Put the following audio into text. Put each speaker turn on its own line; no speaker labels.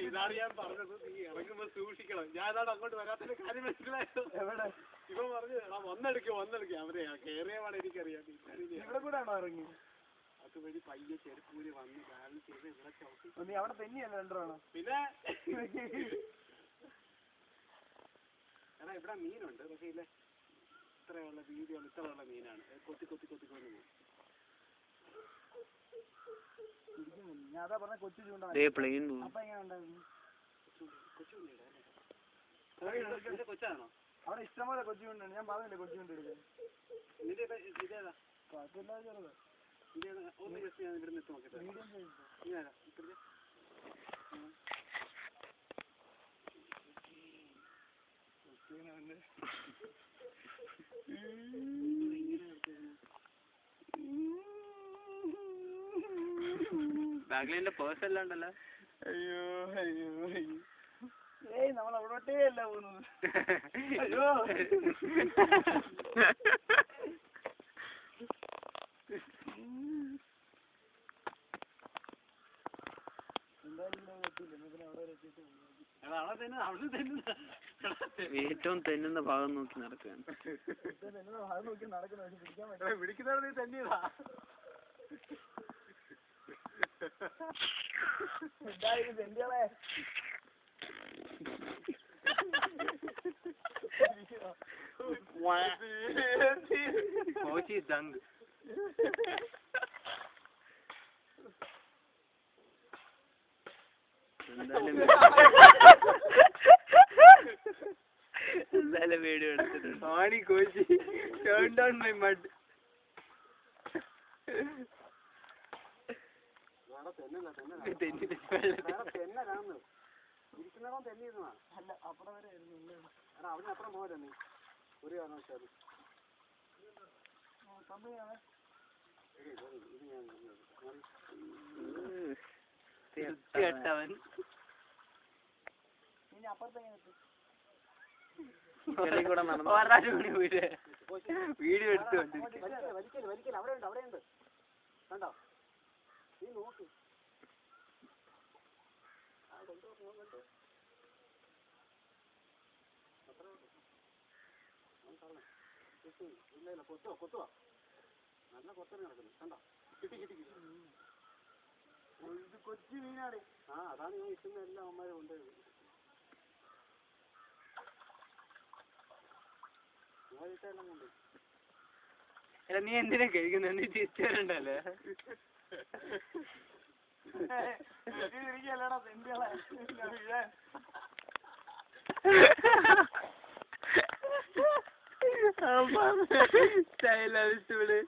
ഇതാണ് ഞാൻ പറഞ്ഞത്, നീ ഇറങ്ങുമ്പോ സൂക്ഷിക്കണം. ഞാനതാണ് അങ്ങോട്ട് വരാത്തതിന്റെ കാര്യം മനസ്സിലായോ? ഇവൻ പറഞ്ഞു വന്നെടുക്കും അവരെ കേറിയവാണ് എനിക്കറിയാം.
ഇവിടെ കൂടെ ആണോ ഇറങ്ങി?
അതുവഴി പയ്യെ ചെരുപ്പൂര് വന്ന് ബാലൻസ് ചെയ്ത് ഇവിടെ ചവിട്ടി.
നീ അവിടെ തന്നെയല്ല രണ്ടാണോ?
പിന്നെ എടാ ഇവിടെ മീനുണ്ട്, പക്ഷേ ഇല്ല ഇത്രയുള്ള വീതിയുള്ള ഇത്രയുള്ള മീനാണ്. കൊത്തി കൊണ്ട് പോകും.
ഞാൻ അതാ പറഞ്ഞ കൊച്ചു ചൂണ്ട. അപ്പൊ എങ്ങനെ ഉണ്ടായിരുന്നു?
കൊച്ചാണോ?
അവിടെ ഇഷ്ടംപോലെ കൊച്ചു ചൂണ്ടാണ്. ഞാൻ പറഞ്ഞില്ലേ കൊച്ചു ചൂണ്ട എടുക്കാൻ.
ഇതേതാ?
കുഴപ്പമില്ലാതെ ചെറുത്.
ഒന്ന് ജസ്റ്റ് ഞാൻ ഇവിടെ നിന്ന് നോക്കട്ടെ.
Medium size.
ബാഗ്ലിന്റെ പേഴ്സ് എല്ലാം ഉണ്ടല്ലോ.
അയ്യോ ഏയ് നമ്മൾ അവിടോട്ടേ അല്ല പോകുന്നത്. അയ്യോ
ഏറ്റവും തെന്നുന്ന ഭാഗം നോക്കി നടക്കുകയാണ്.
പിടിക്കുന്നവർ നീ തന്നെയതാ.
എന്തായാലും വീഡിയോ എടുത്തിട്ടുണ്ട്.
ആണി Cauchy turn down my mud.
അല്ല അപ്പുറം വരെ അവിടെപ്പുറം പോരാ നീ ഒരു കാരണവശാലും. തീർച്ചയായിട്ടവൻ വീഡിയോ എടുത്തു വലിക്കൽ അവിടെ ഉണ്ട് കണ്ടോ? നീ നോക്ക്. ഇല്ല കൊത്തുവാ നല്ല കൊത്തനെ നടക്കുന്നു കണ്ടോ? കിട്ടി
കൊച്ചു മീനാണ്.
അതാണ് ഞാൻ ഇട്ടുന്ന എല്ലാ അമ്മമാരും ഉണ്ട്. ഇട്ടെല്ലാം കൊണ്ട് അല്ല നീ എന്തിനാ കഴിക്കുന്നത്? നീ തിരിച്ചു വരണ്ടല്ലേ?
ഇരിക്കല്ലടാ തെണ്ടികളെ.
സ്റ്റൈലൂടെ